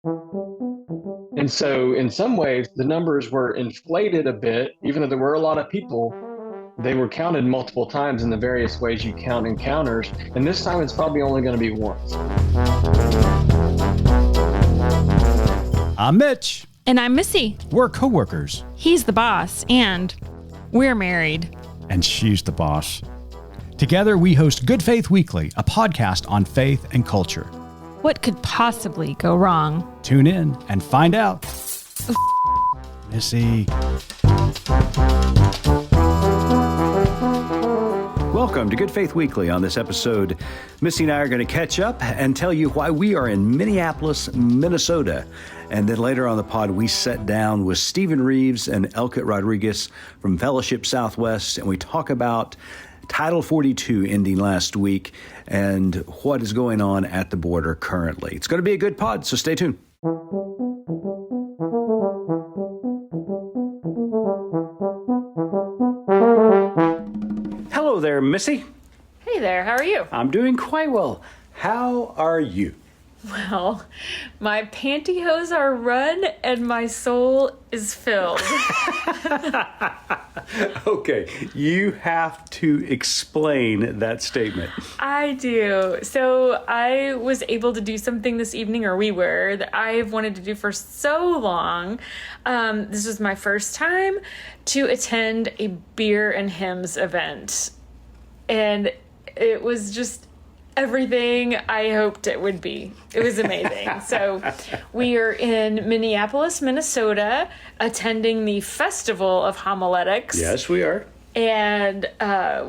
And so, in some ways, the numbers were inflated a bit, even though there were a lot of people. They were counted multiple times in the various ways you count encounters. And this time it's probably only going to be once. I'm Mitch. And I'm Missy. We're coworkers. He's the boss, and we're married. And she's the boss. Together, we host Good Faith Weekly, a podcast on faith and culture. What could possibly go wrong? Tune in and find out. Missy. Welcome to Good Faith Weekly. On this episode, Missy and I are going to catch up and tell you why we are in Minneapolis, Minnesota. And then later on the pod, we sat down with Stephen Reeves and Elket Rodriguez from Fellowship Southwest, and we talk about Title 42 ending last week and what is going on at the border currently. It's going to be a good pod, so stay tuned. Hello there, Missy. Hey there, how are you? I'm doing quite well. How are you? Well, my pantyhose are run and my soul is filled. Okay, you have to explain that statement. I do. So I was able to do something this evening, or we were, that I've wanted to do for so long. This was my first time to attend a beer and hymns event. And it was just everything I hoped it would be. It was amazing. So we are in Minneapolis, Minnesota, attending the Festival of Homiletics. Yes, we are. And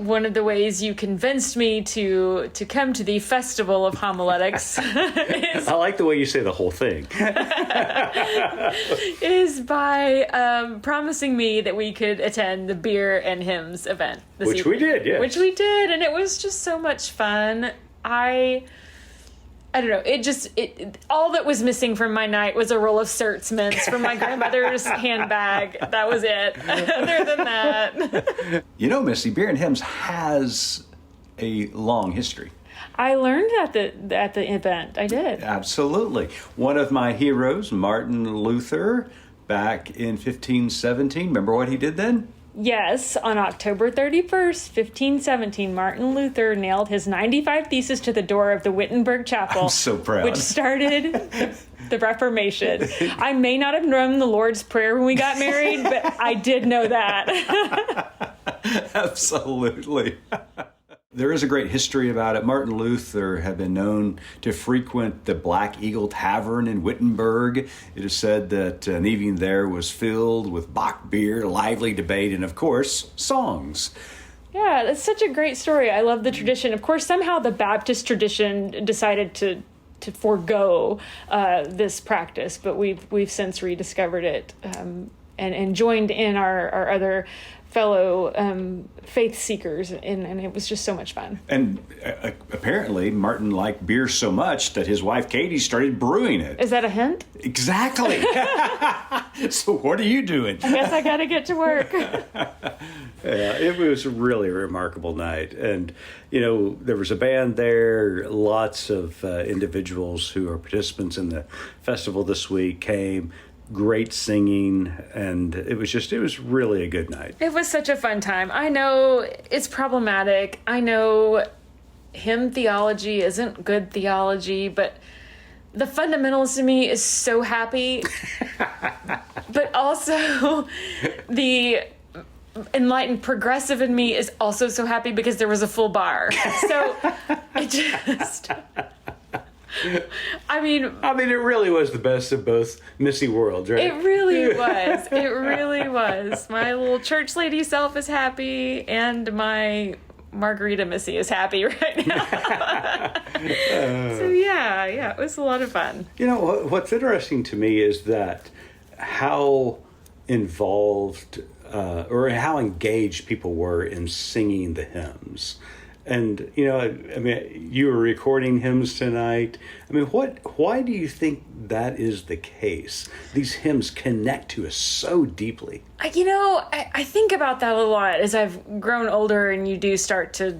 one of the ways you convinced me to come to the Festival of Homiletics I like the way you say the whole thing. is by promising me that we could attend the beer and hymns event this Which evening. we did, yes. Which we did, and it was just so much fun. I don't know. All that was missing from my night was a roll of Certs mints from my grandmother's handbag. That was it. Other than that. You know, Missy, Beer and Hymns has a long history. I learned at the event. I did. Absolutely. One of my heroes, Martin Luther, back in 1517. Remember what he did then? Yes, on October 31st, 1517, Martin Luther nailed his 95 Theses to the door of the Wittenberg Chapel. I'm so proud. Which started the Reformation. I may not have known the Lord's Prayer when we got married, but I did know that. Absolutely. There is a great history about it. Martin Luther had been known to frequent the Black Eagle Tavern in Wittenberg. It is said that an evening there was filled with Bock beer, lively debate, and of course, songs. Yeah, it's such a great story. I love the tradition. Of course, somehow the Baptist tradition decided to forego this practice, but we've since rediscovered it and joined in our other fellow faith seekers, and it was just so much fun. And apparently Martin liked beer so much that his wife Katie started brewing it. Is that a hint? Exactly. So what are you doing? I guess I gotta get to work. Yeah, it was really a remarkable night. And, you know, there was a band there. Lots of individuals who are participants in the festival this week came. Great singing, and it was really a good night. It was such a fun time. I know it's problematic. I know hymn theology isn't good theology, but the fundamentalist in me is so happy. But also the enlightened progressive in me is also so happy because there was a full bar. So it just... I mean, it really was the best of both Missy worlds, right? It really was. It really was. My little church lady self is happy, and my margarita Missy is happy right now. So yeah, it was a lot of fun. You know, what's interesting to me is that how involved or how engaged people were in singing the hymns. And, you know, I mean, you were recording hymns tonight. I mean, why do you think that is the case? These hymns connect to us so deeply. You know, I think about that a lot as I've grown older, and you do start to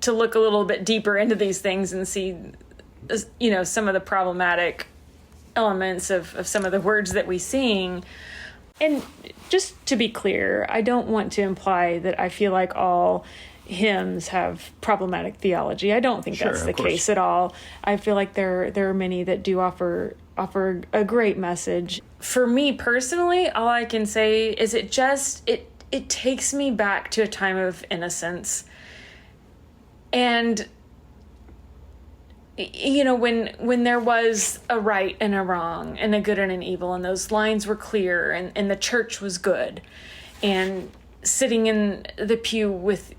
look a little bit deeper into these things and see, you know, some of the problematic elements of some of the words that we sing. And just to be clear, I don't want to imply that I feel like all hymns have problematic theology. I don't think that's the case at all. I feel like there are many that do offer a great message. For me personally, all I can say is it takes me back to a time of innocence. And you know, when there was a right and a wrong and a good and an evil, and those lines were clear, and the church was good, and sitting in the pew with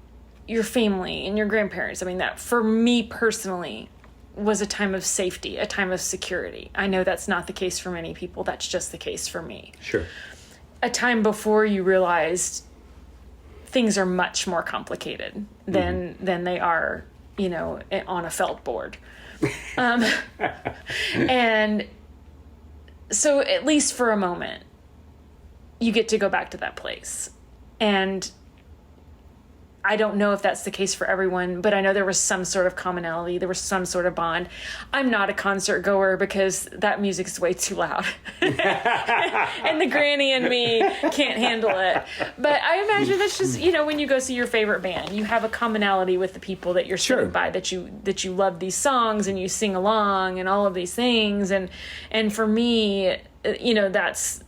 your family and your grandparents. I mean, that for me personally was a time of safety, a time of security. I know that's not the case for many people. That's just the case for me. Sure. A time before you realized things are much more complicated than they are, you know, on a felt board. And so at least for a moment, you get to go back to that place. And I don't know if that's the case for everyone, but I know there was some sort of commonality. There was some sort of bond. I'm not a concert goer because that music is way too loud. And the granny and me can't handle it. But I imagine that's just, you know, when you go see your favorite band, you have a commonality with the people that you're sitting by, that you love these songs and you sing along and all of these things. And for me, you know, that's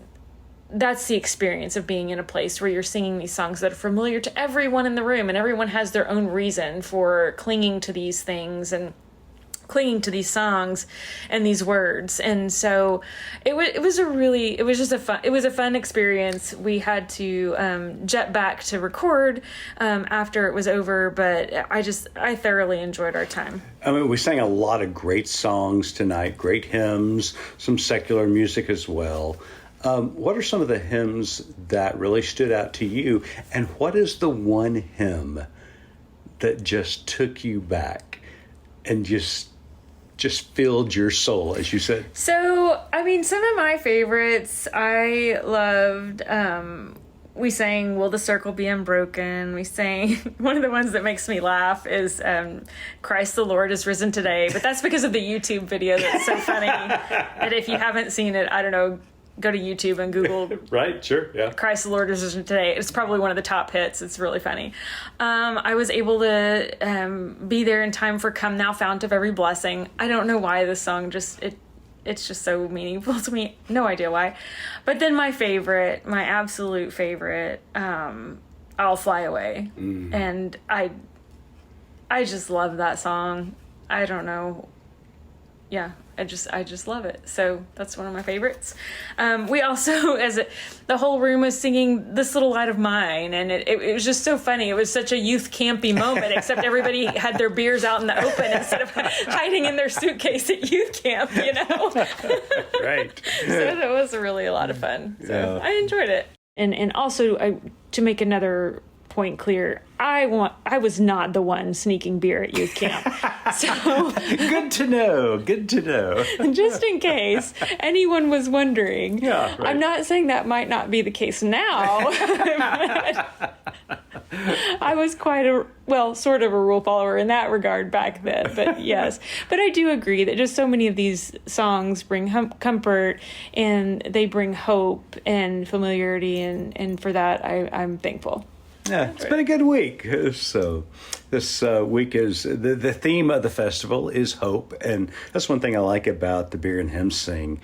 the experience of being in a place where you're singing these songs that are familiar to everyone in the room, and everyone has their own reason for clinging to these things and clinging to these songs and these words. And so it was a fun experience. We had to jet back to record after it was over, but I thoroughly enjoyed our time. I mean, we sang a lot of great songs tonight, great hymns, some secular music as well. What are some of the hymns that really stood out to you? And what is the one hymn that just took you back and just filled your soul, as you said? So, I mean, some of my favorites, I loved, we sang Will the Circle Be Unbroken. We sang, one of the ones that makes me laugh is Christ the Lord is Risen Today. But that's because of the YouTube video that's so funny that if you haven't seen it, I don't know, go to YouTube and Google right, sure, yeah. Christ the Lord is Risen Today. It's probably one of the top hits. It's really funny. I was able to be there in time for Come Thou Fount of Every Blessing. I don't know why this song it's just so meaningful to me. No idea why. But then my absolute favorite, I'll Fly Away. And I just love that song. I don't know. Yeah, I just love it. So that's one of my favorites. We also, the whole room was singing This Little Light of Mine, and it was just so funny. It was such a youth campy moment, except everybody had their beers out in the open instead of hiding in their suitcase at youth camp, you know? Right. So that was really a lot of fun. So yeah. I enjoyed it. And also, to make another point clear, I was not the one sneaking beer at youth camp. So good to know. Just in case anyone was wondering. Yeah, right. I'm not saying that might not be the case now. I was sort of a rule follower in that regard back then, but yes. But I do agree that just so many of these songs bring comfort, and they bring hope and familiarity, and for that I'm thankful. Yeah, it's been a good week. So this week is the theme of the festival is hope, and that's one thing I like about the Beer and Hymn Sing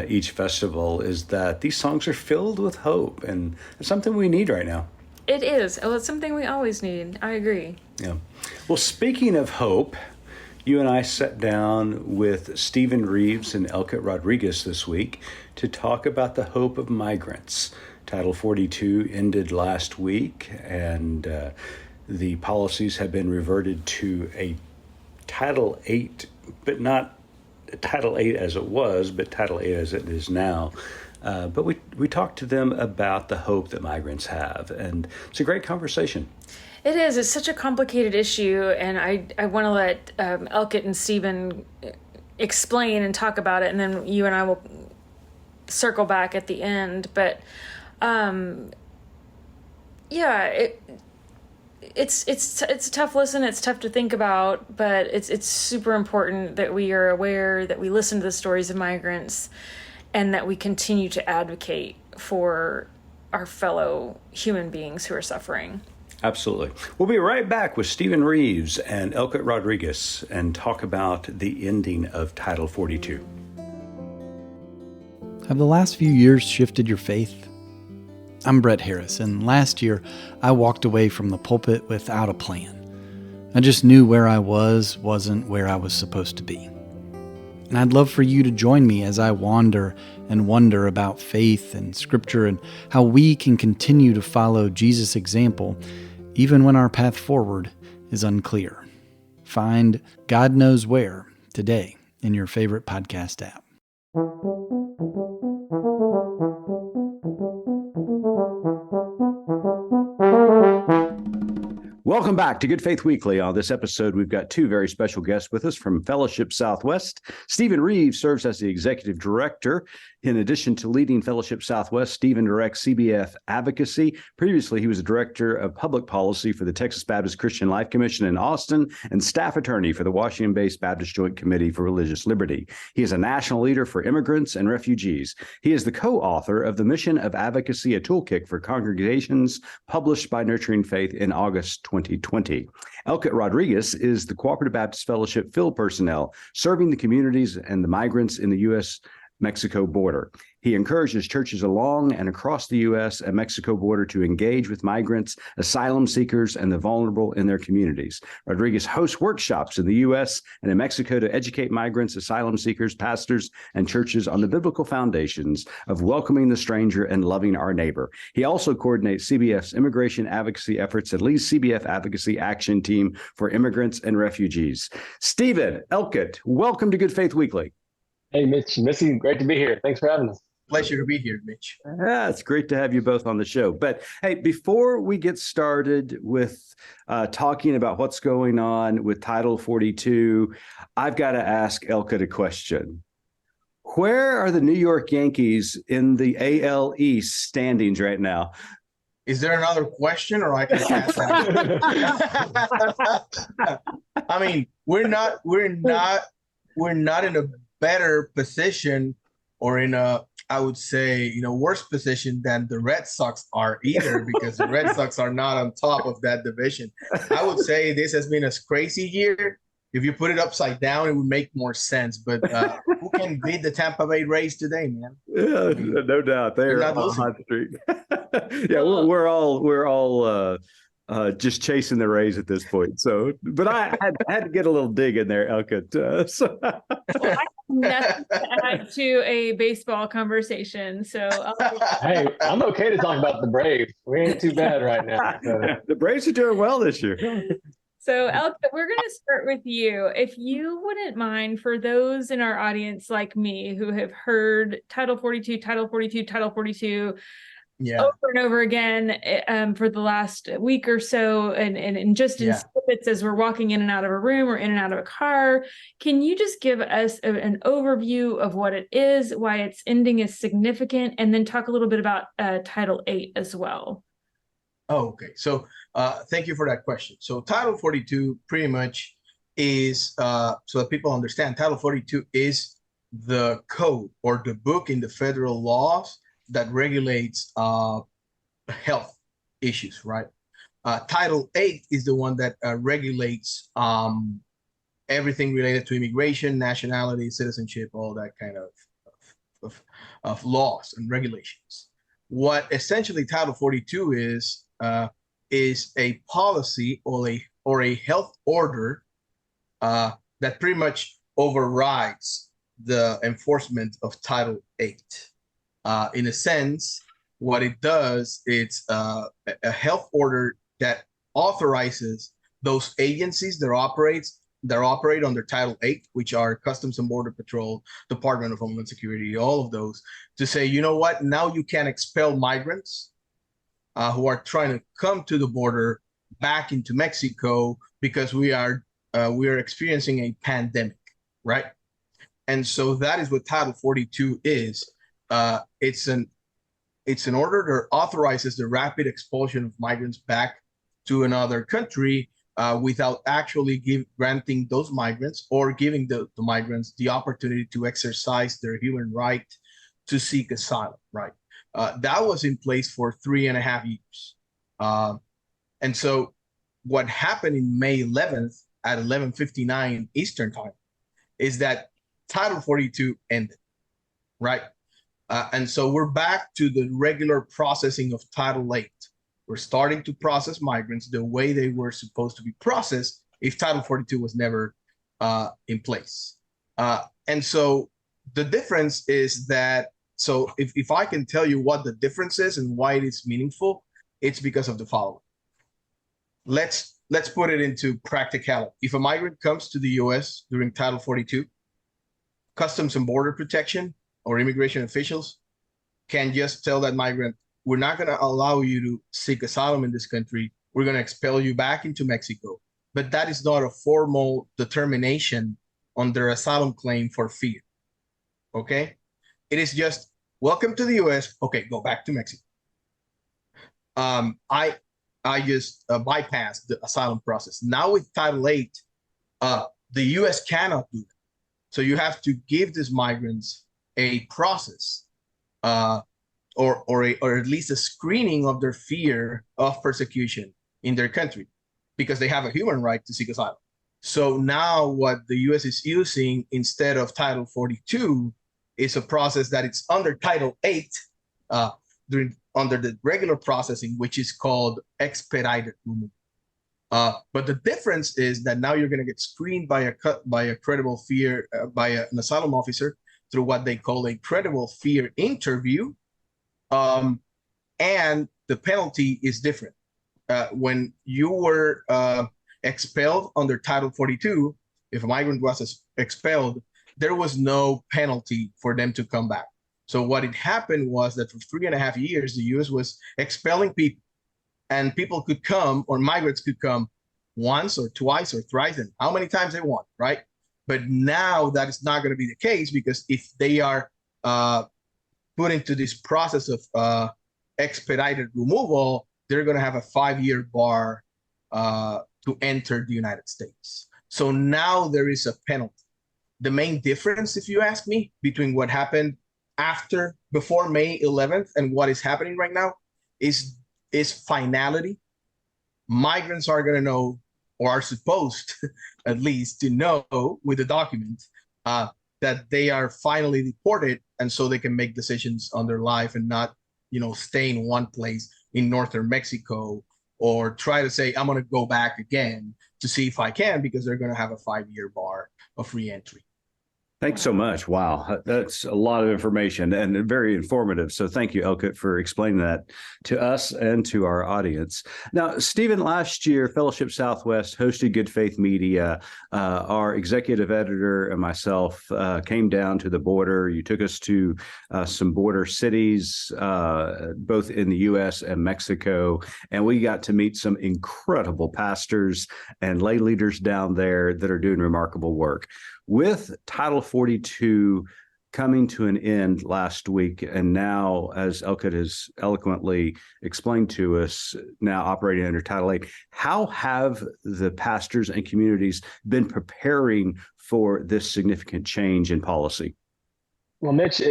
each festival is that these songs are filled with hope, and it's something we need right now. It is. Well, it's something we always need. I agree. Yeah. Well, speaking of hope, you and I sat down with Stephen Reeves and Elket Rodriguez this week to talk about the hope of migrants. Title 42 ended last week, and the policies have been reverted to a Title 8, but not Title 8 as it was, but Title 8 as it is now. But we talked to them about the hope that migrants have, and it's a great conversation. It is. It's such a complicated issue, and I want to let Elket and Stephen explain and talk about it, and then you and I will circle back at the it's a tough listen. It's tough to think about, but it's super important that we are aware, that we listen to the stories of migrants, and that we continue to advocate for our fellow human beings who are suffering. Absolutely. We'll be right back with Stephen Reeves and Elket Rodriguez and talk about the ending of Title 42. Have the last few years shifted your faith? I'm Brett Harris, and last year I walked away from the pulpit without a plan. I just knew where I wasn't where I was supposed to be. And I'd love for you to join me as I wander and wonder about faith and Scripture and how we can continue to follow Jesus' example even when our path forward is unclear. Find God Knows Where today in your favorite podcast app. Welcome back to Good Faith Weekly. On this episode, we've got two very special guests with us from Fellowship Southwest. Stephen Reeves serves as the executive director. In addition to leading Fellowship Southwest, Stephen directs CBF Advocacy. Previously, he was the director of public policy for the Texas Baptist Christian Life Commission in Austin and staff attorney for the Washington-based Baptist Joint Committee for Religious Liberty. He is a national leader for immigrants and refugees. He is the co-author of the Mission of Advocacy, a toolkit for congregations, published by Nurturing Faith in August 2020. Elket Rodriguez is the Cooperative Baptist Fellowship field personnel, serving the communities and the migrants in the U.S.-Mexico border. He encourages churches along and across the U.S. and Mexico border to engage with migrants, asylum seekers, and the vulnerable in their communities. Rodriguez hosts workshops in the U.S. and in Mexico to educate migrants, asylum seekers, pastors, and churches on the biblical foundations of welcoming the stranger and loving our neighbor. He also coordinates CBF's immigration advocacy efforts and leads CBF Advocacy Action Team for Immigrants and Refugees. Stephen, Elket, welcome to Good Faith Weekly. Hey, Mitch and Missy, great to be here. Thanks for having us. Pleasure to be here, Mitch. Yeah, it's great to have you both on the show. But hey, before we get started with talking about what's going on with Title 42, I've got to ask Elket a question. Where are the New York Yankees in the AL East standings right now? Is there another question, or I can ask that? I mean, we're not in a better position, or in a, I would say, worse position than the Red Sox are either, because the Red Sox are not on top of that division. I would say this has been a crazy year. If you put it upside down, it would make more sense. But who can beat the Tampa Bay Rays today, man? Yeah, I mean, no doubt. They're on a hot streak. Yeah, we're all just chasing the Rays at this point. So, but I had to get a little dig in there, Elket. Well, I have nothing to add to a baseball conversation. So, Hey, I'm okay to talk about the Braves. We ain't too bad right now. So. The Braves are doing well this year. So, Elket, we're going to start with you. If you wouldn't mind, for those in our audience like me who have heard Title 42, Title 42, Title 42 over and over again for the last week or so, and just in snippets as we're walking in and out of a room or in and out of a car, can you just give us an overview of what it is, why its ending is significant, and then talk a little bit about Title 8 as well? Oh, okay. So thank you for that question. So Title 42 pretty much is, so that people understand, Title 42 is the code or the book in the federal laws that regulates health issues, right? Title 8 is the one that regulates everything related to immigration, nationality, citizenship, all that kind of laws and regulations. What essentially Title 42 is a policy or a health order that pretty much overrides the enforcement of Title 8. In a sense, what it does, it's a health order that authorizes those agencies that operate under Title 8, which are Customs and Border Patrol, Department of Homeland Security, all of those, to say, you know what, now you can expel migrants who are trying to come to the border back into Mexico because we are experiencing a pandemic, right? And so that is what Title 42 is. It's an order that authorizes the rapid expulsion of migrants back to another country without actually granting those migrants or giving the migrants the opportunity to exercise their human right to seek asylum, right? That was in place for 3.5 years. And so what happened in May 11th at 11:59 Eastern time is that Title 42 ended, right? And so we're back to the regular processing of Title 8. We're starting to process migrants the way they were supposed to be processed if Title 42 was never in place. And so the difference is that, so if I can tell you what the difference is and why it is meaningful, it's because of the following. Let's put it into practicality. If a migrant comes to the US during Title 42, Customs and Border Protection or immigration officials can just tell that migrant, we're not going to allow you to seek asylum in this country. We're going to expel you back into Mexico. But that is not a formal determination on their asylum claim for fear. Okay? It is just, welcome to the US. Okay, go back to Mexico. I just bypassed the asylum process. Now with Title 8, the US cannot do that. So you have to give these migrants a process or at least a screening of their fear of persecution in their country because they have a human right to seek asylum. So now what the US is using instead of Title 42 is a process that it's under Title 8 under the regular processing, which is called expedited removal. But the difference is that now you're going to get screened by a credible fear by an asylum officer through what they call a credible fear interview, and the penalty is different. When you were expelled under Title 42, if a migrant was expelled, there was no penalty for them to come back. So what had happened was that for 3.5 years, the U.S. was expelling people, and people could come, or migrants could come once or twice or thrice, and how many times they want, right? But now that is not going to be the case, because if they are put into this process of expedited removal, they're going to have a 5-year bar to enter the United States. So now there is a penalty. The main difference, if you ask me, between what happened before May 11th and what is happening right now is finality. Migrants are going to know, or are supposed at least to know with the document that they are finally deported, and so they can make decisions on their life and not, stay in one place in northern Mexico or try to say, I'm going to go back again to see if I can, because they're going to have a 5-year bar of reentry. Thanks so much. Wow. That's a lot of information and very informative. So thank you, Elket, for explaining that to us and to our audience. Now, Stephen, last year, Fellowship Southwest hosted Good Faith Media. Our executive editor and myself came down to the border. You took us to some border cities, both in the U.S. and Mexico, and we got to meet some incredible pastors and lay leaders down there that are doing remarkable work. With Title 42 coming to an end last week, and now, as Elket has eloquently explained to us, now operating under Title 8, how have the pastors and communities been preparing for this significant change in policy? Well, Mitch,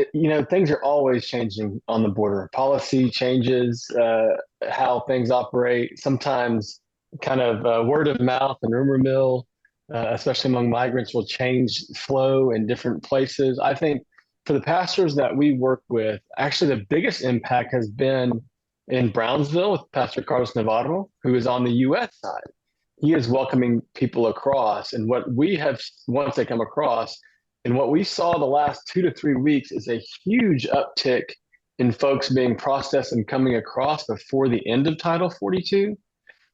things are always changing on the border. Policy changes, how things operate, sometimes kind of word of mouth and rumor mill, especially among migrants, will change flow in different places. I think for the pastors that we work with, actually the biggest impact has been in Brownsville with Pastor Carlos Navarro, who is on the U.S. side. He is welcoming people across. And what we have, once they come across, and what we saw the last 2 to 3 weeks is a huge uptick in folks being processed and coming across before the end of Title 42.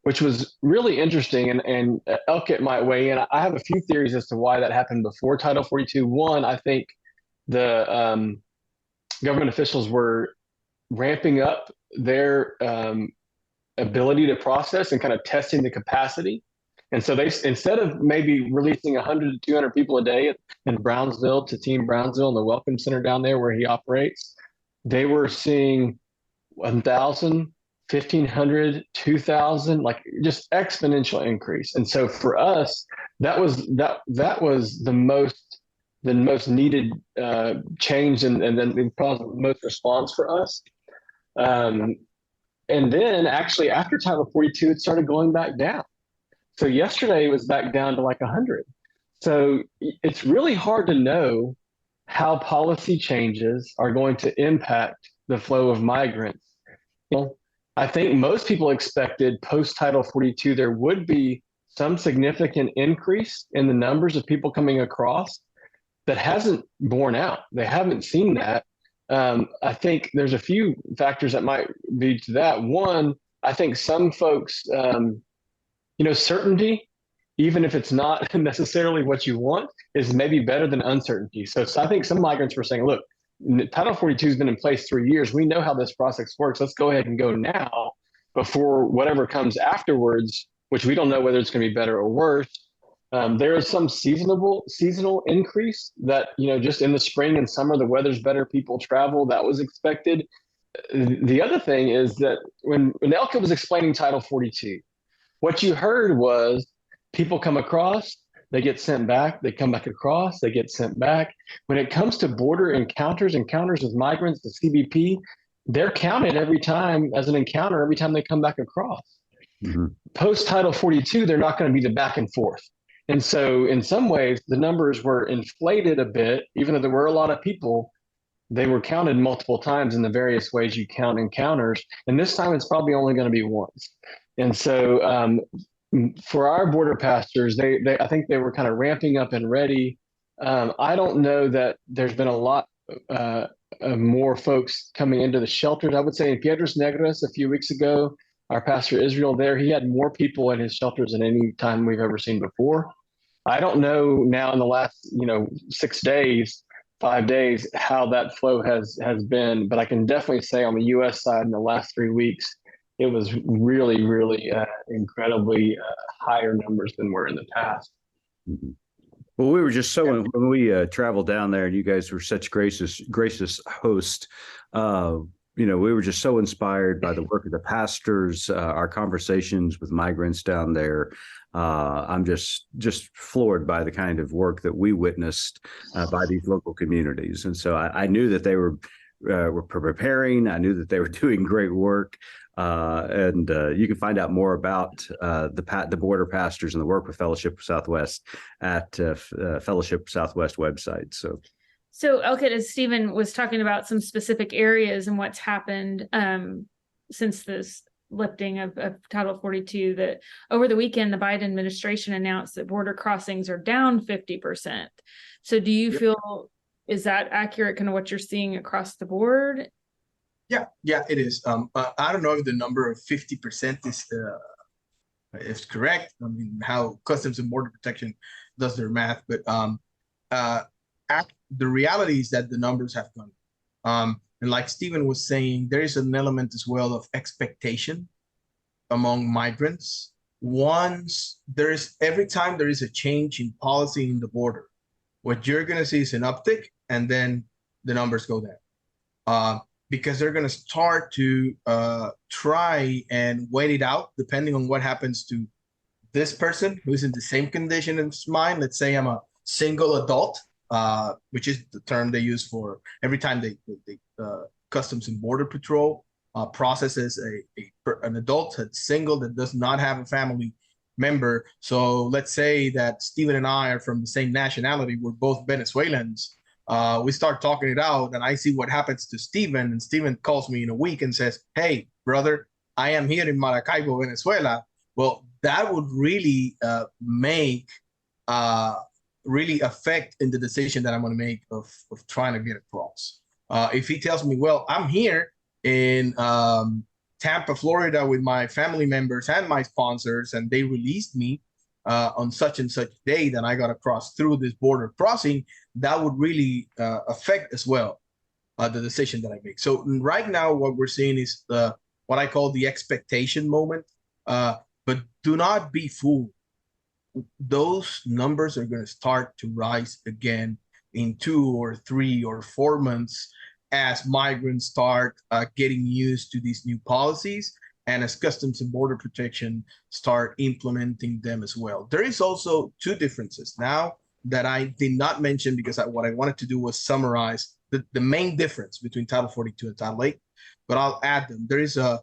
Which was really interesting, and Elket might weigh in. I have a few theories as to why that happened before Title 42. One, I think the government officials were ramping up their ability to process and kind of testing the capacity. And so they, instead of maybe releasing 100 to 200 people a day in Brownsville to Team Brownsville and the Welcome Center down there where he operates, they were seeing 1,000, 1,500, 2,000, like just exponential increase. And so for us, that was the most needed change, and then it caused the most response for us. Um, and then actually after Title 42, it started going back down. So yesterday it was back down to like 100. So it's really hard to know how policy changes are going to impact the flow of migrants. You know, I think most people expected post Title 42 there would be some significant increase in the numbers of people coming across. That hasn't borne out. They haven't seen that. I think there's a few factors that might lead to that. One, I think some folks, certainty, even if it's not necessarily what you want, is maybe better than uncertainty. So I think some migrants were saying, look, Title 42 has been in place 3 years. We know how this process works. Let's go ahead and go now before whatever comes afterwards, which we don't know whether it's going to be better or worse. There is some seasonal increase that, just in the spring and summer, the weather's better, people travel. That was expected. The other thing is that when Elket was explaining Title 42, what you heard was people come across, they get sent back, they come back across, they get sent back. When it comes to border encounters with migrants, the CBP, they're counted every time as an encounter every time they come back across. Mm-hmm. Post Title 42, they're not going to be the back and forth. And so in some ways, the numbers were inflated a bit, even though there were a lot of people, they were counted multiple times in the various ways you count encounters. And this time it's probably only going to be once. And so for our border pastors, I think they were kind of ramping up and ready. I don't know that there's been a lot of more folks coming into the shelters. I would say in Piedras Negras a few weeks ago, our pastor Israel there, he had more people in his shelters than any time we've ever seen before. I don't know now in the last 6 days, 5 days, how that flow has been, but I can definitely say on the U.S. side in the last 3 weeks, it was really, really incredibly higher numbers than were in the past. Mm-hmm. Well, we were just when we traveled down there, and you guys were such gracious hosts. We were just so inspired by the work of the pastors, our conversations with migrants down there. I'm just floored by the kind of work that we witnessed by these local communities. And so I knew that they were preparing. I knew that they were doing great work. And you can find out more about the border pastors and the work with Fellowship Southwest at Fellowship Southwest website. So Elket, as Stephen was talking about some specific areas and what's happened since this lifting of Title 42, that over the weekend, the Biden administration announced that border crossings are down 50%. So do you feel, is that accurate, kind of what you're seeing across the board? Yeah, it is. I don't know if the number of 50% is correct. I mean, how Customs and Border Protection does their math, but the reality is that the numbers have gone. And like Stephen was saying, there is an element as well of expectation among migrants. Every time there is a change in policy in the border, what you're going to see is an uptick, and then the numbers go down. Because they're going to start to try and wait it out, depending on what happens to this person who's in the same condition as mine. Let's say I'm a single adult, which is the term they use for every time they Customs and Border Patrol processes an adult that's single that does not have a family member. So let's say that Stephen and I are from the same nationality. We're both Venezuelans. We start talking it out, and I see what happens to Stephen, and Stephen calls me in a week and says, "Hey, brother, I am here in Maracaibo, Venezuela." Well, that would really really affect in the decision that I'm going to make of trying to get across. If he tells me, "Well, I'm here in Tampa, Florida with my family members and my sponsors, and they released me on such and such day that I got to cross through this border crossing," that would really affect as well the decision that I make. So right now, what we're seeing is what I call the expectation moment. But do not be fooled. Those numbers are going to start to rise again in 2 or 3 or 4 months as migrants start getting used to these new policies and as Customs and Border Protection start implementing them as well. There is also two differences now that I did not mention because what I wanted to do was summarize the main difference between Title 42 and Title 8, but I'll add them. There is a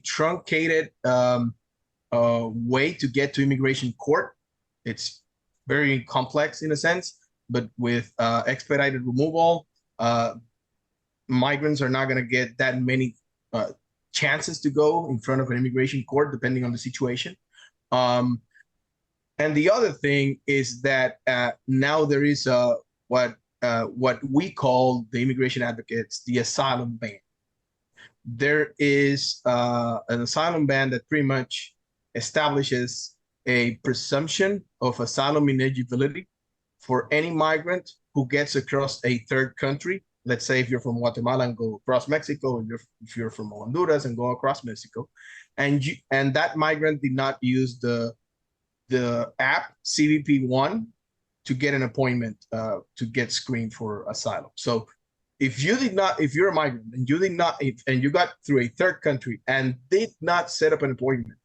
truncated way to get to immigration court. It's very complex in a sense, but with expedited removal, migrants are not going to get that many chances to go in front of an immigration court, depending on the situation. And the other thing is that now there is what we call, the immigration advocates, the asylum ban. There is an asylum ban that pretty much establishes a presumption of asylum ineligibility for any migrant who gets across a third country. Let's say if you're from Guatemala and go across Mexico, if you're from Honduras and go across Mexico, and that migrant did not use the app CBP1 to get an appointment to get screened for asylum. So if you're a migrant and you got through a third country and did not set up an appointment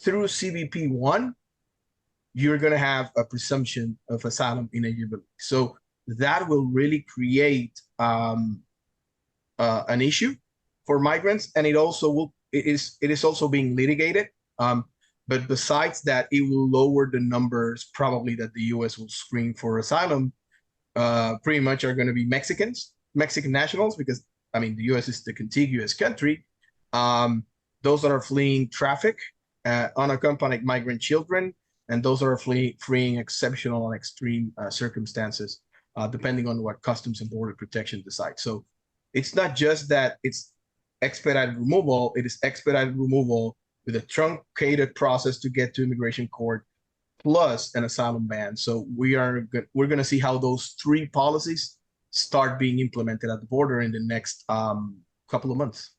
through CBP1, you're going to have a presumption of asylum ineligibility. So that will really create an issue for migrants, and it is also being litigated. But besides that, it will lower the numbers probably that the U.S. will screen for asylum. Pretty much are going to be Mexican nationals, because I mean the U.S. is the contiguous country. Those that are fleeing traffic, unaccompanied migrant children, and those are fleeing exceptional and extreme circumstances, depending on what Customs and Border Protection decides. So it's not just that it's expedited removal, it is expedited removal with a truncated process to get to immigration court, plus an asylum ban. So we're going to see how those three policies start being implemented at the border in the next couple of months.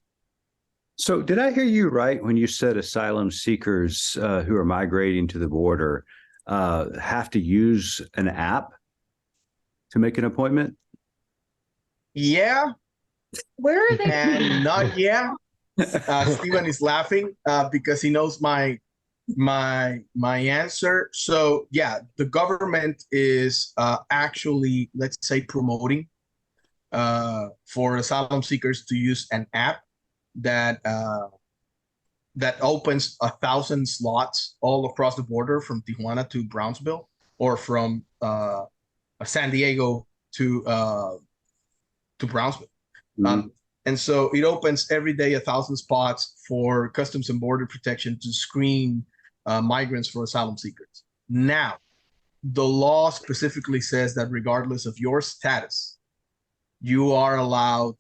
So did I hear you right when you said asylum seekers who are migrating to the border have to use an app to make an appointment? Yeah. Where are they? And not yeah. Stephen is laughing because he knows my answer. So yeah, the government is actually, let's say, promoting for asylum seekers to use an app that opens 1,000 slots all across the border from Tijuana to Brownsville, or from San Diego to Brownsville. Mm-hmm. And so it opens every day 1,000 spots for Customs and Border Protection to screen migrants for asylum seekers. Now, the law specifically says that regardless of your status, you are allowed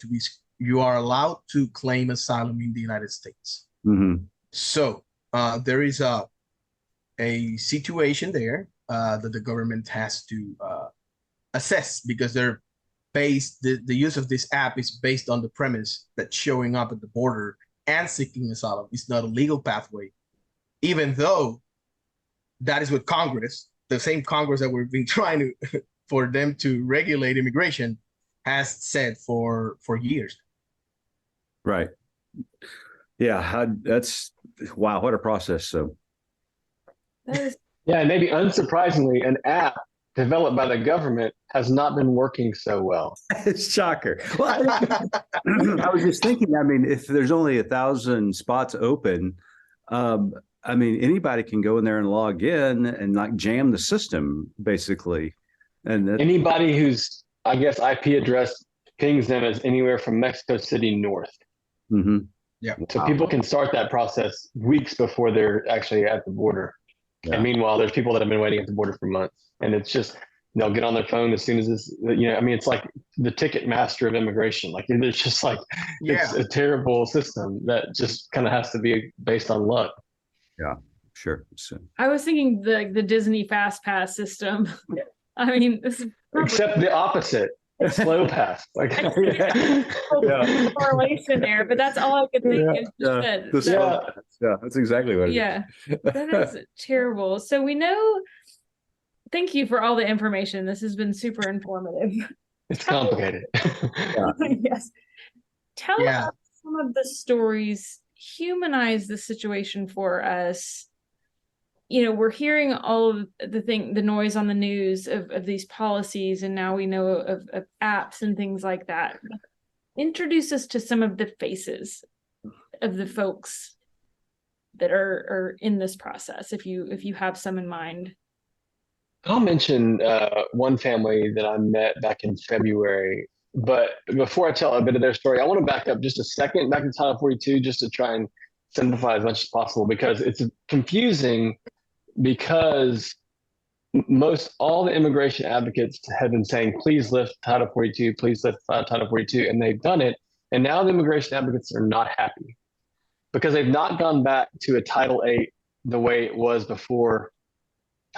to claim asylum in the United States. Mm-hmm. So there is a situation there that the government has to assess, because they're the use of this app is based on the premise that showing up at the border and seeking asylum is not a legal pathway, even though that is what Congress, the same Congress that we've been trying to for them to regulate immigration, has said for years. Right. Yeah, that's wow, what a process. So yeah, maybe unsurprisingly, an app developed by the government has not been working so well. Shocker. Well, I was just thinking, I mean, if there's only 1,000 spots open, I mean, anybody can go in there and log in and like jam the system, basically. And anybody who's, I guess, IP address pings them as anywhere from Mexico City north. Mm-hmm. Yeah. So people can start that process weeks before they're actually at the border. Yeah. And meanwhile, there's people that have been waiting at the border for months. And it's just, they'll get on their phone as soon as this, I mean, it's like the ticket master of immigration. Like, it's just like, it's a terrible system that just kind of has to be based on luck. Yeah, sure. So I was thinking the Disney Fast Pass system. I mean, this is except the opposite. Slow pass, like correlation there, but that's all I could think. Yeah, that's exactly what it is. Yeah, that is terrible. So we know. Thank you for all the information. This has been super informative. It's complicated. Yes. Tell us some of the stories humanize the situation for us, we're hearing all of the noise on the news of these policies, and now we know of apps and things like that. Introduce us to some of the faces of the folks that are in this process, if you have some in mind. I'll mention one family that I met back in February. But before I tell a bit of their story, I want to back up just a second, back to Title 42, just to try and simplify as much as possible, because it's confusing, because most all the immigration advocates have been saying, please lift Title 42, please lift Title 42, and they've done it. And now the immigration advocates are not happy because they've not gone back to a Title 8 the way it was before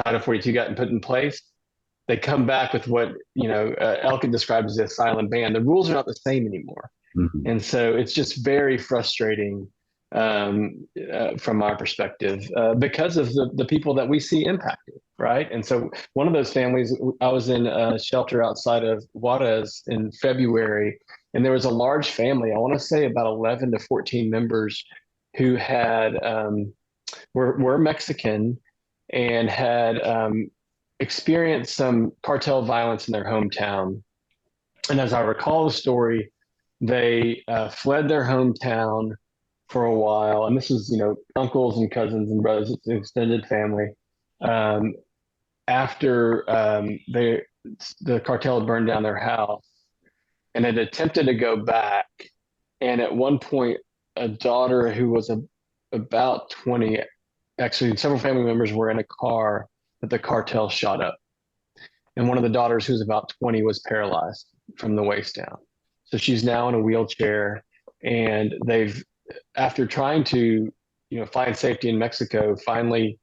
Title 42 got put in place. They come back with what Elket described as a silent ban. The rules are not the same anymore, and so it's just very frustrating from our perspective because of the people that we see impacted, right? And so one of those families, I was in a shelter outside of Juarez in February, and there was a large family. I want to say about 11 to 14 members who had were Mexican and had experienced some cartel violence in their hometown. And as I recall the story, they fled their hometown for a while. And this is, uncles and cousins and brothers, it's an extended family. After the cartel had burned down their house and had attempted to go back. And at one point, a daughter who was about 20, actually several family members were in a car that the cartel shot up. And one of the daughters, who's about 20, was paralyzed from the waist down. So she's now in a wheelchair, and they've, after trying to, find safety in Mexico, finally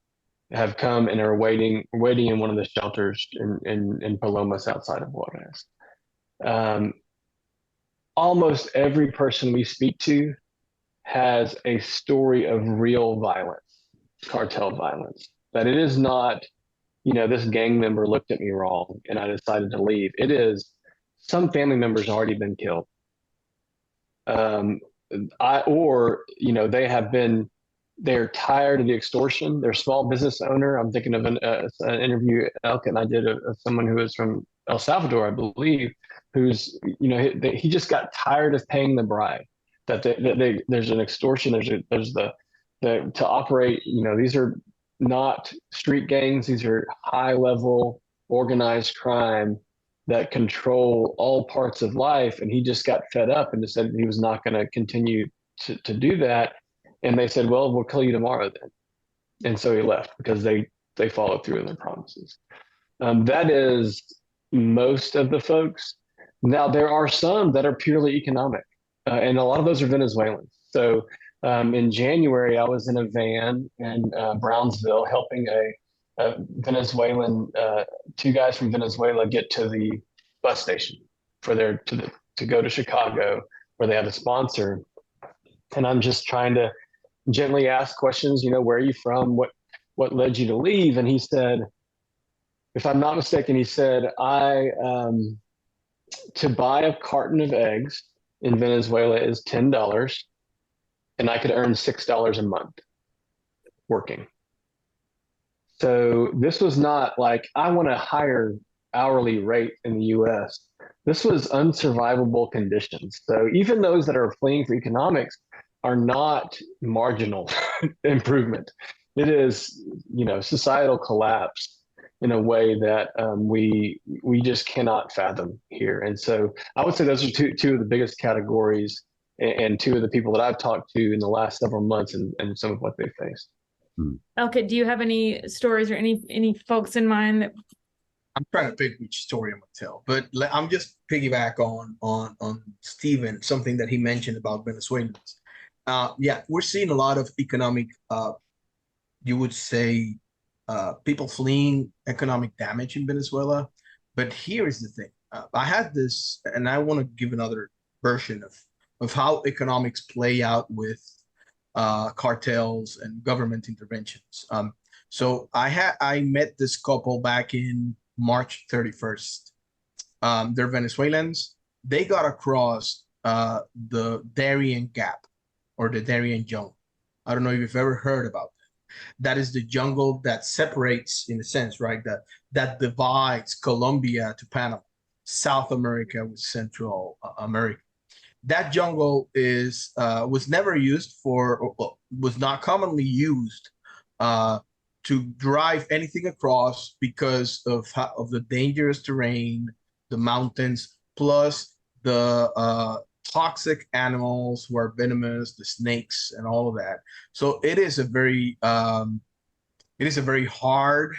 have come and are waiting in one of the shelters in Palomas outside of Juarez. Almost every person we speak to has a story of real violence, cartel violence, that it is not, this gang member looked at me wrong and I decided to leave. It is some family members already been killed. They're tired of the extortion. They're a small business owner. I'm thinking of an interview Elket and I did of someone who is from El Salvador, I believe, who's, he just got tired of paying the bribe. There's an extortion. There's the to operate. These are not street gangs. These are high level organized crime that control all parts of life. And he just got fed up and decided he was not going to continue to do that. And they said, well, we'll kill you tomorrow then. And so he left because they followed through on their promises. That is most of the folks. Now, there are some that are purely economic, and a lot of those are Venezuelans. So in January, I was in a van in Brownsville helping a Venezuelan, two guys from Venezuela get to the bus station to go to Chicago, where they have a sponsor. And I'm just trying to gently ask questions, where are you from? What led you to leave? And he said, if I'm not mistaken, he said, to buy a carton of eggs in Venezuela is $10, and I could earn $6 a month working. So this was not like, I want a higher hourly rate in the US. This was unsurvivable conditions. So even those that are fleeing for economics are not marginal improvement. It is, societal collapse in a way that we just cannot fathom here. And so I would say those are two of the biggest categories, and two of the people that I've talked to in the last several months and some of what they faced. Elket, do you have any stories or any folks in mind that? I'm trying to pick which story I'm gonna tell, but I'm just piggyback on Stephen, something that he mentioned about Venezuelans. Yeah, we're seeing a lot of economic, you would say, people fleeing economic damage in Venezuela. But here is the thing. I had this, and I want to give another version of how economics play out with cartels and government interventions. So I met this couple back in March 31st. They're Venezuelans. They got across the Darien Gap, or the Darien I don't know if you've ever heard about that. That is the jungle that separates, in a sense, right? That divides Colombia to Panama, South America with Central America. That jungle is was never used for, or, well, was not commonly used uh, to drive anything across because of the dangerous terrain, the mountains, plus the toxic animals who are venomous, the snakes, and all of that. So it is a very hard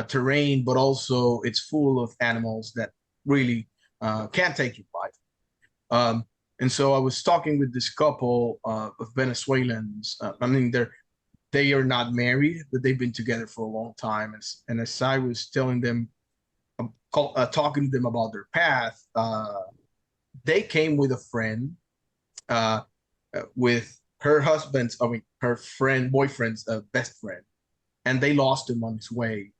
terrain, but also it's full of animals that really can take your life. And so I was talking with this couple of Venezuelans. I mean, they are not married, but they've been together for a long time. And as I was telling them, talking to them about their path, they came with a friend, uh, with her husband's, I mean, her boyfriend's best friend, and they lost him on his way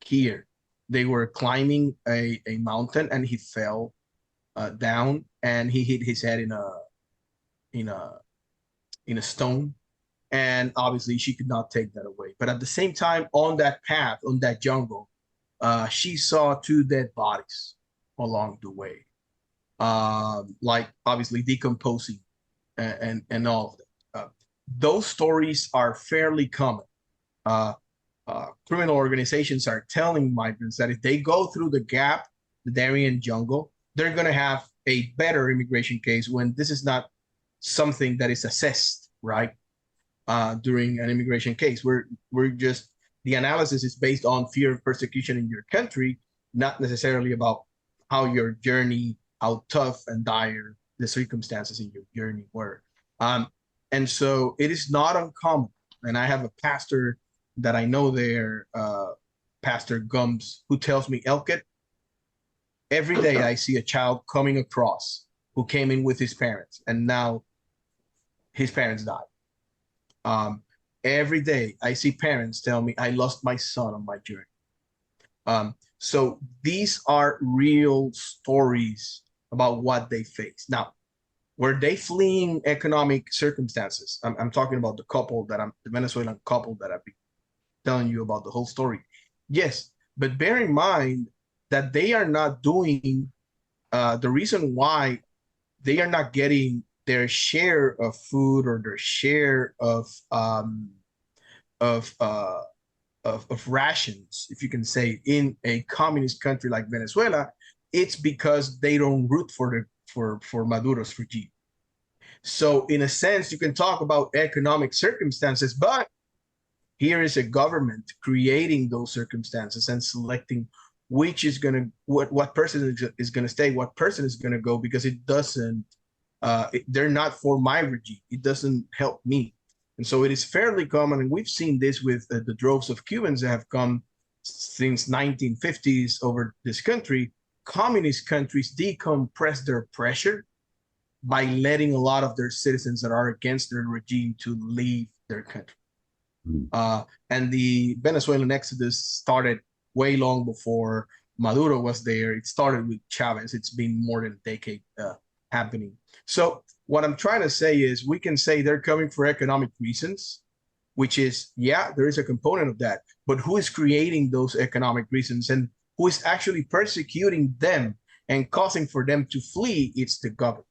here. They were climbing a mountain, and he fell down, and he hit his head in a in a stone, and obviously she could not take that away. But at the same time, on that path, on that jungle, she saw two dead bodies along the way, like obviously decomposing and all of that. Those stories are fairly common. Criminal organizations are telling migrants that if they go through the gap, the Darien jungle, they're going to have a better immigration case when this is not something that is assessed, right? During an immigration case, we're just, the analysis is based on fear of persecution in your country, not necessarily about how your journey, how tough and dire the circumstances in your journey were. And so it is not uncommon. And I have a pastor that I know there, Pastor Gums, who tells me, Elket, every day I see a child coming across who came in with his parents, and now his parents died. Every day I see parents tell me, I lost my son on my journey. So these are real stories about what they face. Now, were they fleeing economic circumstances? I'm talking about the Venezuelan couple that I've been telling you about the whole story. Yes, but bear in mind that they are not doing, the reason why they are not getting their share of food or their share of rations, if you can say, in a communist country like Venezuela, it's because they don't root for Maduro's regime. So in a sense, you can talk about economic circumstances, but here is a government creating those circumstances and selecting which is going to, what person is going to stay, what person is going to go, because it doesn't, they're not for my regime. It doesn't help me. And so it is fairly common, and we've seen this with the droves of Cubans that have come since 1950s over this country. Communist countries decompress their pressure by letting a lot of their citizens that are against their regime to leave their country. And the Venezuelan exodus started way long before Maduro was there. It started with Chavez. It's been more than a decade happening. So what I'm trying to say is we can say they're coming for economic reasons, which is, yeah, there is a component of that. But who is creating those economic reasons and who is actually persecuting them and causing for them to flee? It's the government.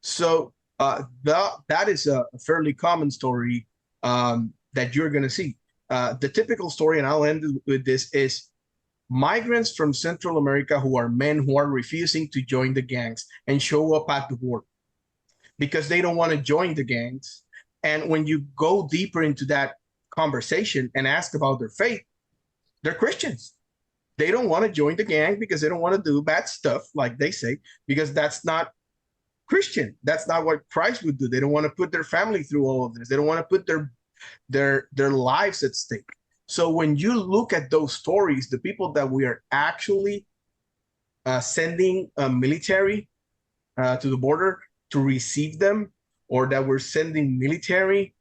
So that is a fairly common story that you're going to see. The typical story, and I'll end with this, is migrants from Central America who are men who are refusing to join the gangs and show up at the border because they don't want to join the gangs. And when you go deeper into that conversation and ask about their faith, they're Christians. They don't want to join the gang because they don't want to do bad stuff, like they say, because that's not Christian. That's not what Christ would do. They don't want to put their family through all of this. They don't want to put their lives at stake. So when you look at those stories, the people that we are actually sending military to the border to receive them, or that we're sending military,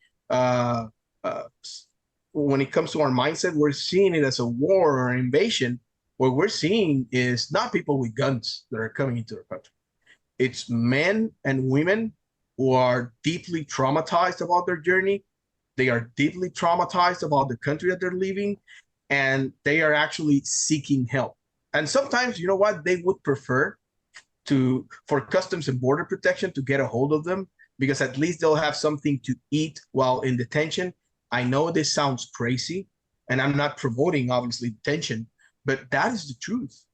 when it comes to our mindset, we're seeing it as a war or an invasion. What we're seeing is not people with guns that are coming into our country. It's men and women who are deeply traumatized about their journey, They are deeply traumatized about the country that they're leaving, and they are actually seeking help. And sometimes, you know what, they would prefer for Customs and Border Protection to get a hold of them, because at least they'll have something to eat while in detention. I know this sounds crazy, and I'm not promoting obviously detention, but that is the truth.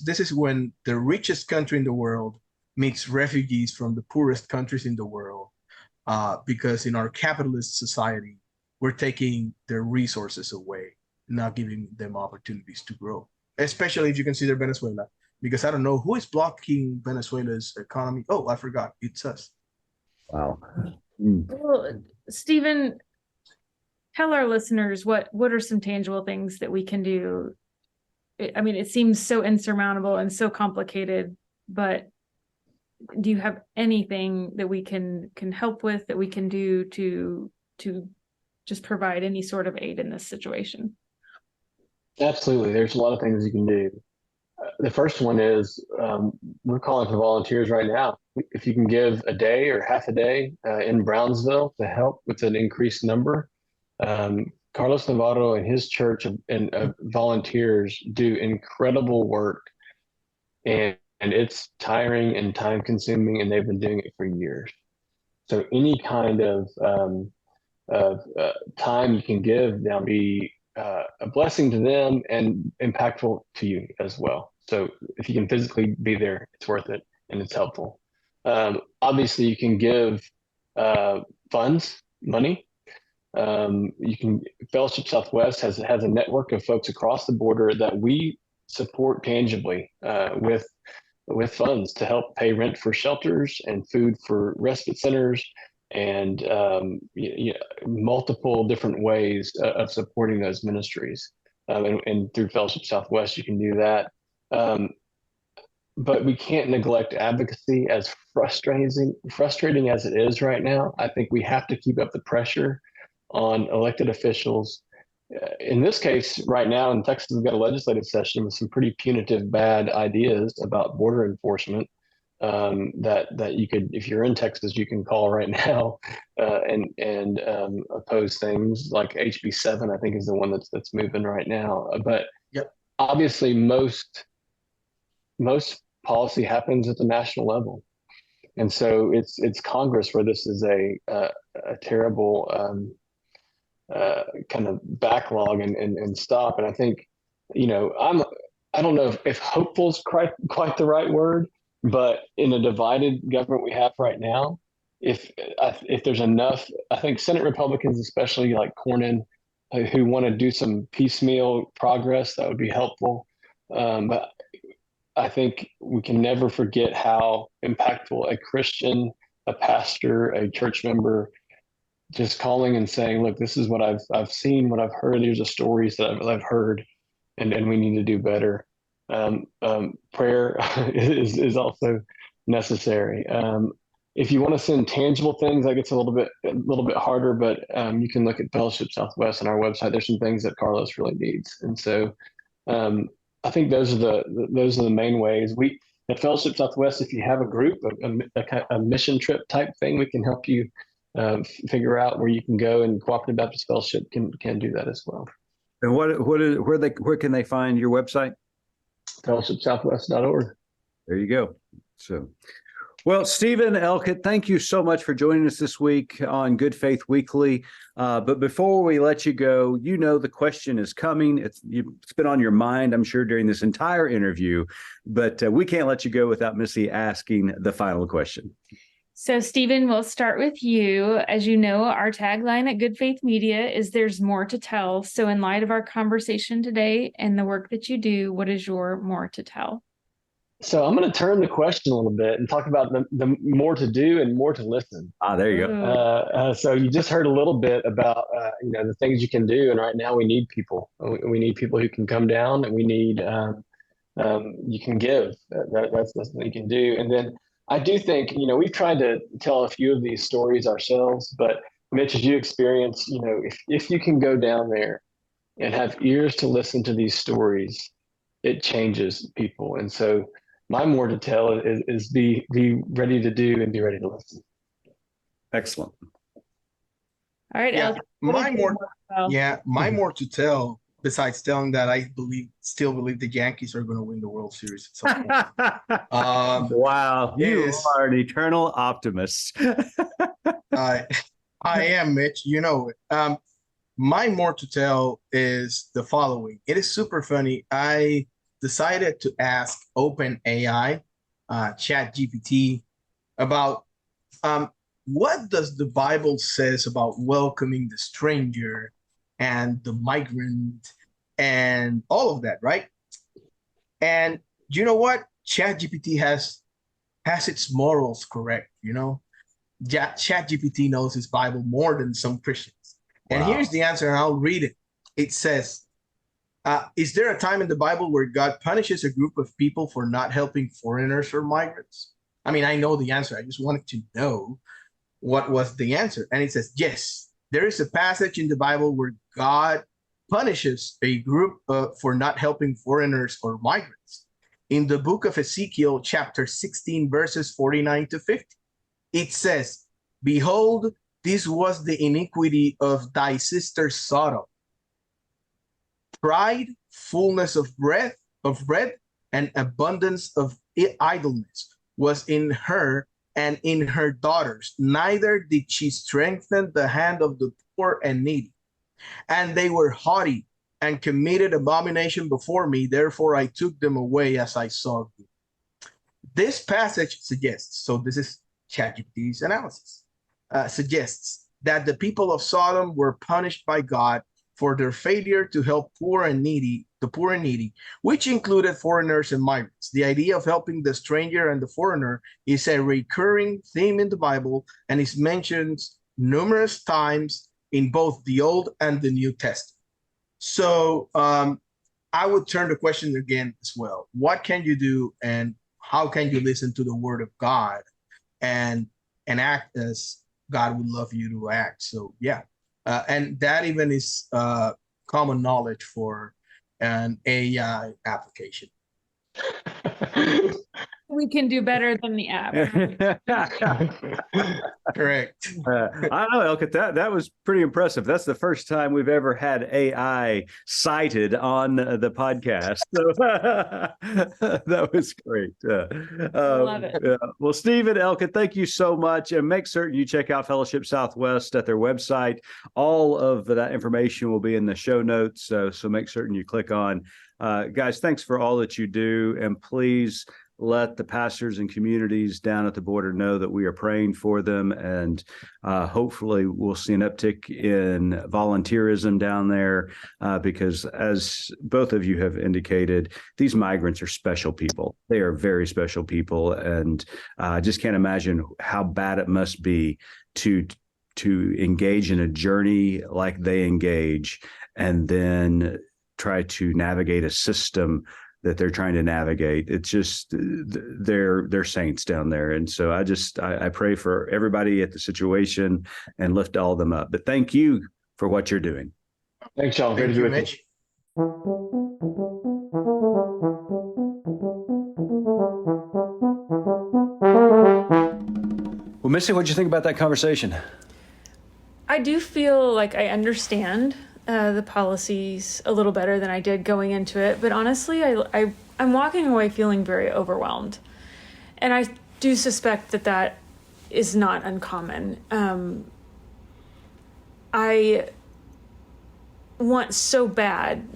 This is when the richest country in the world meets refugees from the poorest countries in the world, because in our capitalist society, we're taking their resources away, not giving them opportunities to grow, especially if you consider Venezuela, because I don't know who is blocking Venezuela's economy. Oh, I forgot. It's us. Wow. Well, Stephen, tell our listeners what are some tangible things that we can do. I mean, it seems so insurmountable and so complicated, but do you have anything that we can help with, that we can do to just provide any sort of aid in this situation? Absolutely. There's a lot of things you can do. The first one is we're calling for volunteers right now. If you can give a day or half a day in Brownsville to help with an increased number, Carlos Navarro and his church and volunteers do incredible work, and it's tiring and time consuming, and they've been doing it for years. So any kind of time you can give, they'll be a blessing to them and impactful to you as well. So if you can physically be there, it's worth it and it's helpful. Obviously, you can give funds, money. You can Fellowship Southwest has a network of folks across the border that we support tangibly with funds to help pay rent for shelters and food for respite centers, and multiple different ways of supporting those ministries. And through Fellowship Southwest, you can do that. But we can't neglect advocacy, as frustrating as it is right now. I think we have to keep up the pressure on elected officials. In this case, right now in Texas, we've got a legislative session with some pretty punitive, bad ideas about border enforcement. That you could, if you're in Texas, you can call right now and oppose things like HB 7. I think is the one that's moving right now. But Yep. Obviously, most policy happens at the national level, and so it's Congress where this is a terrible kind of backlog and stop. And I think, I don't know if hopeful is quite the right word, but in a divided government we have right now, if there's enough, I think Senate Republicans, especially like Cornyn, who want to do some piecemeal progress, that would be helpful. But I think we can never forget how impactful a Christian, a pastor, a church member, just calling and saying, "Look, this is what I've seen, what I've heard. These are stories that I've heard, and we need to do better." Prayer is also necessary. If you want to send tangible things, that gets a little bit harder, but you can look at Fellowship Southwest on our website. There's some things that Carlos really needs, and so I think those are the main ways. We at Fellowship Southwest, if you have a group, a mission trip type thing, we can help you figure out where you can go, and Cooperative Baptist Fellowship can do that as well. And where can they find your website? fellowshipsouthwest.org. There you go. So, well, Stephen Elket, thank you so much for joining us this week on Good Faith Weekly. But before we let you go, the question is coming. It's been on your mind, I'm sure, during this entire interview, but we can't let you go without Missy asking the final question. So, Stephen, we'll start with you. As you know, our tagline at Good Faith Media is "There's more to tell." So in light of our conversation today and the work that you do, what is your more to tell? So I'm going to turn the question a little bit and talk about the more to do and more to listen. There you go. So you just heard a little bit about the things you can do, and right now we need people. We need people who can come down, and we need you can give. That's what you can do, and then I do think we've tried to tell a few of these stories ourselves, but Mitch, as you experience, if you can go down there and have ears to listen to these stories, it changes people, and so. My more to tell is be ready to do and be ready to listen. Excellent. All right, Yeah, Elket, my more, tell? my more to tell, besides telling that I still believe the Yankees are going to win the World Series at some point. Wow, you Is are an eternal optimist. I I am Mitch, you know it. My more to tell is the following. It is super funny. I decided to ask OpenAI, ChatGPT, about what does the Bible says about welcoming the stranger and the migrant and all of that, right? And you know what? ChatGPT has its morals correct, you know? ChatGPT knows his Bible more than some Christians. And Wow. here's the answer, and I'll read it. It says, is there a time in the Bible where God punishes a group of people for not helping foreigners or migrants? I mean, I know the answer. I just wanted to know what was the answer. And it says, yes, there is a passage in the Bible where God punishes a group for not helping foreigners or migrants. In the book of Ezekiel, chapter 16, verses 49 to 50, it says, behold, this was the iniquity of thy sister Sodom. Pride, fullness of bread, and abundance of idleness was in her and in her daughters. Neither did she strengthen the hand of the poor and needy. And they were haughty and committed abomination before me. Therefore I took them away as I saw them. This passage suggests, so this is ChatGPT's analysis, suggests that the people of Sodom were punished by God for their failure to help the poor and needy, which included foreigners and migrants. The idea of helping the stranger and the foreigner is a recurring theme in the Bible and is mentioned numerous times in both the Old and the New Testament. So I would turn the question again as well. What can you do, and how can you listen to the word of God and act as God would love you to act? So yeah. And that even is common knowledge for an AI application. We can do better than the app. Correct. I know, Elket, that was pretty impressive. That's the first time we've ever had AI cited on the podcast. So that was great. Love it. Well, Stephen, Elket, thank you so much. And make certain you check out Fellowship Southwest at their website. All of that information will be in the show notes. So make certain you click on. Guys, thanks for all that you do. And please let the pastors and communities down at the border know that we are praying for them, and hopefully we'll see an uptick in volunteerism down there because, as both of you have indicated, these migrants are special people. They are very special people, and I just can't imagine how bad it must be to engage in a journey like they engage and then try to navigate a system that they're trying to navigate. It's just they're saints down there, and so I pray for everybody at the situation and lift all of them up. But thank you for what you're doing. Thanks, y'all. Great to be with Mitch. Well, Missy, what'd you think about that conversation? I do feel like I understand the policies a little better than I did going into it, but honestly, I'm walking away feeling very overwhelmed, and I do suspect that is not uncommon. I want so bad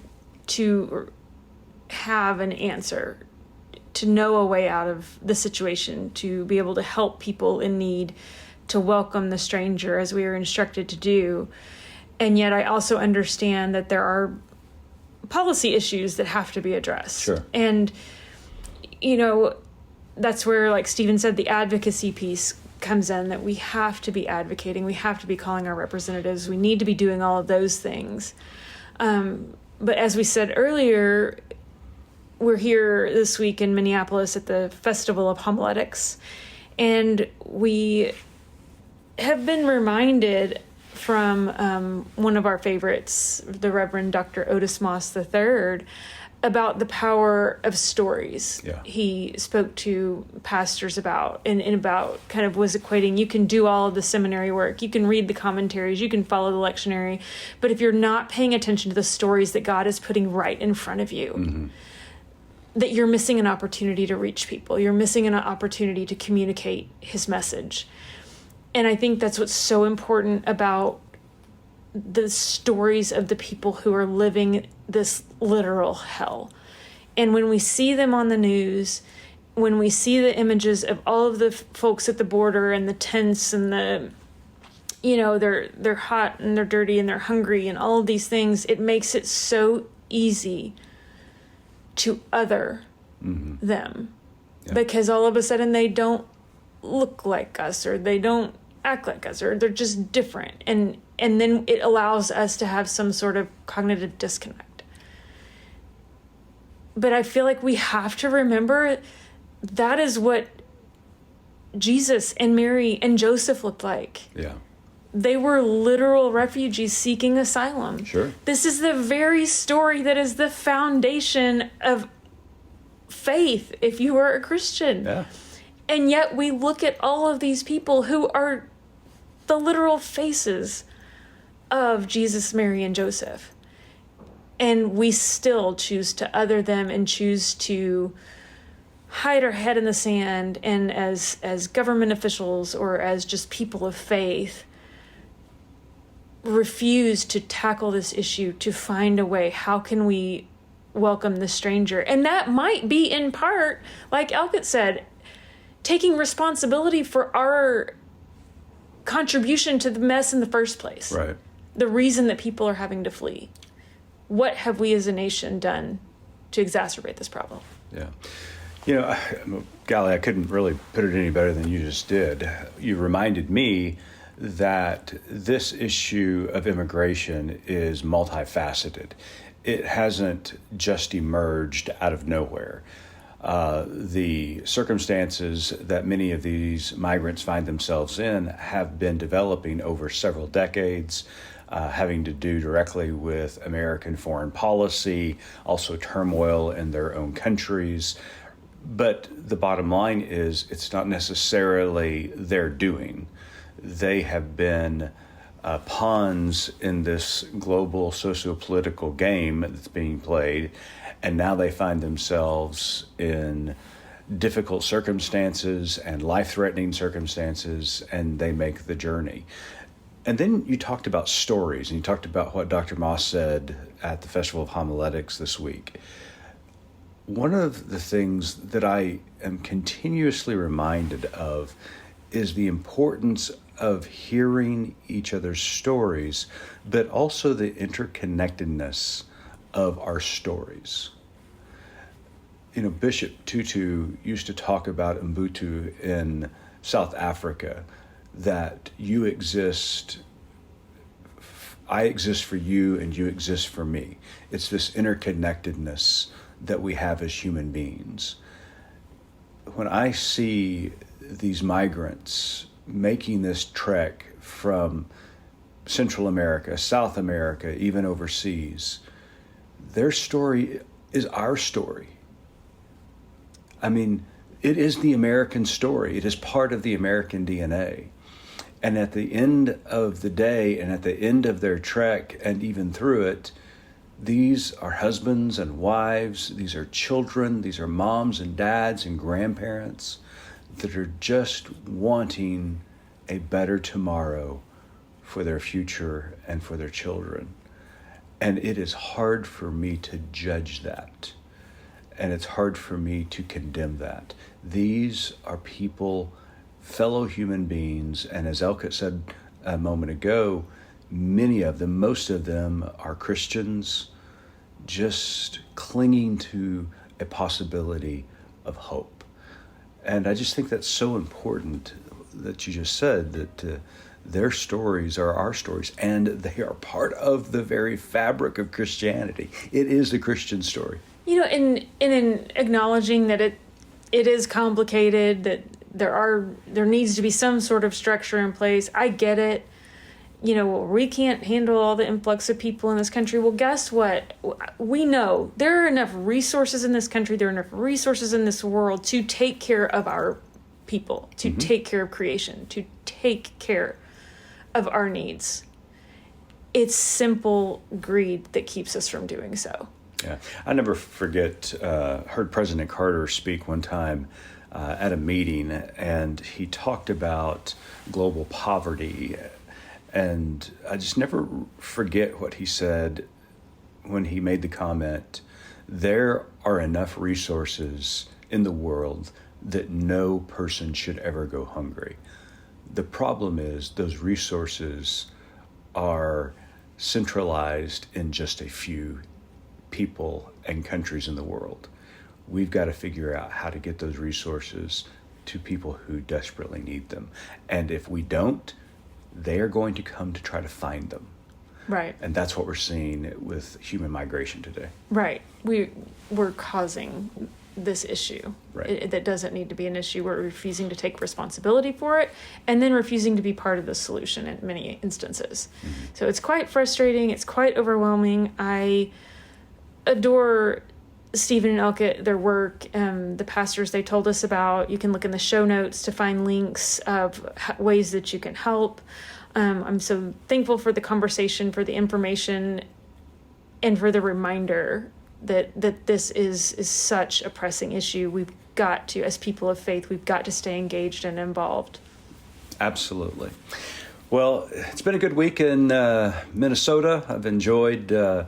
to have an answer, to know a way out of the situation, to be able to help people in need, to welcome the stranger as we are instructed to do. And yet I also understand that there are policy issues that have to be addressed. Sure. And, that's where, like Stephen said, the advocacy piece comes in, that we have to be advocating. We have to be calling our representatives. We need to be doing all of those things. But as we said earlier, we're here this week in Minneapolis at the Festival of Homiletics. And we have been reminded from one of our favorites, the Reverend Dr. Otis Moss III, about the power of stories. Yeah. He spoke to pastors about, and about kind of was equating, you can do all of the seminary work, you can read the commentaries, you can follow the lectionary, but if you're not paying attention to the stories that God is putting right in front of you, that you're missing an opportunity to reach people. You're missing an opportunity to communicate his message. And I think that's what's so important about the stories of the people who are living this literal hell. And when we see them on the news, when we see the images of all of the folks at the border and the tents and the, they're hot and they're dirty and they're hungry and all of these things, it makes it so easy to other them. Yeah. Because all of a sudden they don't look like us, or they don't act like us, or they're just different. And then it allows us to have some sort of cognitive disconnect. But I feel like we have to remember that is what Jesus and Mary and Joseph looked like. Yeah. They were literal refugees seeking asylum. Sure. This is the very story that is the foundation of faith if you are a Christian. Yeah. And yet we look at all of these people who are the literal faces of Jesus, Mary, and Joseph. And we still choose to other them and choose to hide our head in the sand, and as government officials or as just people of faith refuse to tackle this issue, to find a way. How can we welcome the stranger? And that might be in part, like Elket said, taking responsibility for our contribution to the mess in the first place. Right. The reason that people are having to flee. What have we as a nation done to exacerbate this problem? Yeah. Golly, I couldn't really put it any better than you just did. You reminded me that this issue of immigration is multifaceted. It hasn't just emerged out of nowhere. The circumstances that many of these migrants find themselves in have been developing over several decades, having to do directly with American foreign policy, also turmoil in their own countries. But the bottom line is it's not necessarily their doing. They have been pawns in this global socio-political game that's being played, and now they find themselves in difficult circumstances and life-threatening circumstances, and they make the journey. And then you talked about stories, and you talked about what Dr. Moss said at the Festival of Homiletics this week. One of the things that I am continuously reminded of is the importance of hearing each other's stories, but also the interconnectedness of our stories. Bishop Tutu used to talk about Ubuntu in South Africa, that you exist, I exist for you, and you exist for me. It's this interconnectedness that we have as human beings. When I see these migrants making this trek from Central America, South America, even overseas, their story is our story. I mean, it is the American story. It is part of the American DNA. And at the end of the day, and at the end of their trek, and even through it, these are husbands and wives, these are children, these are moms and dads and grandparents that are just wanting a better tomorrow for their future and for their children. And it is hard for me to judge that. And it's hard for me to condemn that. These are people, fellow human beings, and as Elket said a moment ago, many of them, most of them are Christians, just clinging to a possibility of hope. And I just think that's so important that you just said that their stories are our stories, and they are part of the very fabric of Christianity. It is the Christian story. In acknowledging that it is complicated, that there needs to be some sort of structure in place. I get it. we can't handle all the influx of people in this country. Well, guess what? We know there are enough resources in this country, there are enough resources in this world to take care of our people, to take care of creation, to take care of our needs. It's simple greed that keeps us from doing so. Yeah, I never forget, heard President Carter speak one time at a meeting, and he talked about global poverty. And I just never forget what he said when he made the comment, there are enough resources in the world that no person should ever go hungry. The problem is those resources are centralized in just a few people and countries in the world. We've got to figure out how to get those resources to people who desperately need them. And if we don't, they are going to come to try to find them. Right. And that's what we're seeing with human migration today. Right. We're causing this issue. Right. That doesn't need to be an issue. We're refusing to take responsibility for it and then refusing to be part of the solution in many instances. So it's quite frustrating. It's quite overwhelming. I adore Stephen and Elket, their work, the pastors they told us about. You can look in the show notes to find links of ways that you can help. I'm so thankful for the conversation, for the information, and for the reminder that this is such a pressing issue. We've got to, as people of faith, we've got to stay engaged and involved. Absolutely. Well, it's been a good week in Minnesota. I've enjoyed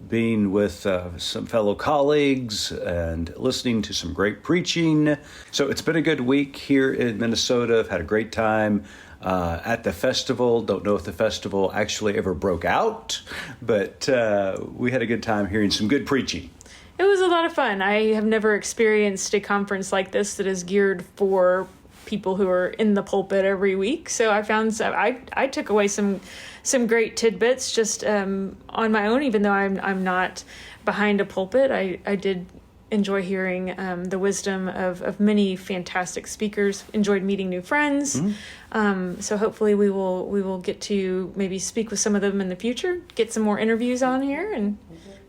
being with some fellow colleagues and listening to some great preaching. So it's been a good week here in Minnesota. I've had a great time at the festival. Don't know if the festival actually ever broke out, but we had a good time hearing some good preaching. It was a lot of fun. I have never experienced a conference like this that is geared for people who are in the pulpit every week. So I found I took away some great tidbits just on my own, even though I'm not behind a pulpit. I did enjoy hearing the wisdom of many fantastic speakers, enjoyed meeting new friends. So hopefully we will get to maybe speak with some of them in the future, get some more interviews on here, and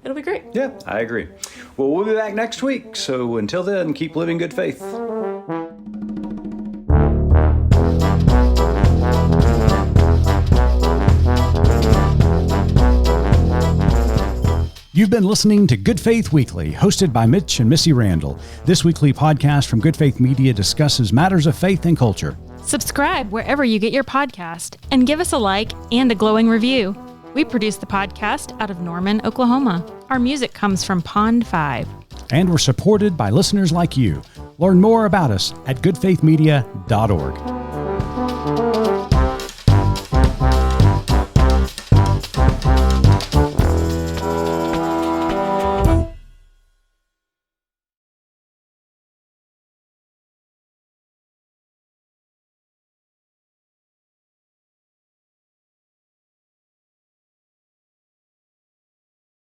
it'll be great. Yeah, I agree. Well, we'll be back next week. So until then, keep living good faith. You've been listening to Good Faith Weekly, hosted by Mitch and Missy Randall. This weekly podcast from Good Faith Media discusses matters of faith and culture. Subscribe wherever you get your podcast and give us a like and a glowing review. We produce the podcast out of Norman, Oklahoma. Our music comes from Pond 5. And we're supported by listeners like you. Learn more about us at goodfaithmedia.org.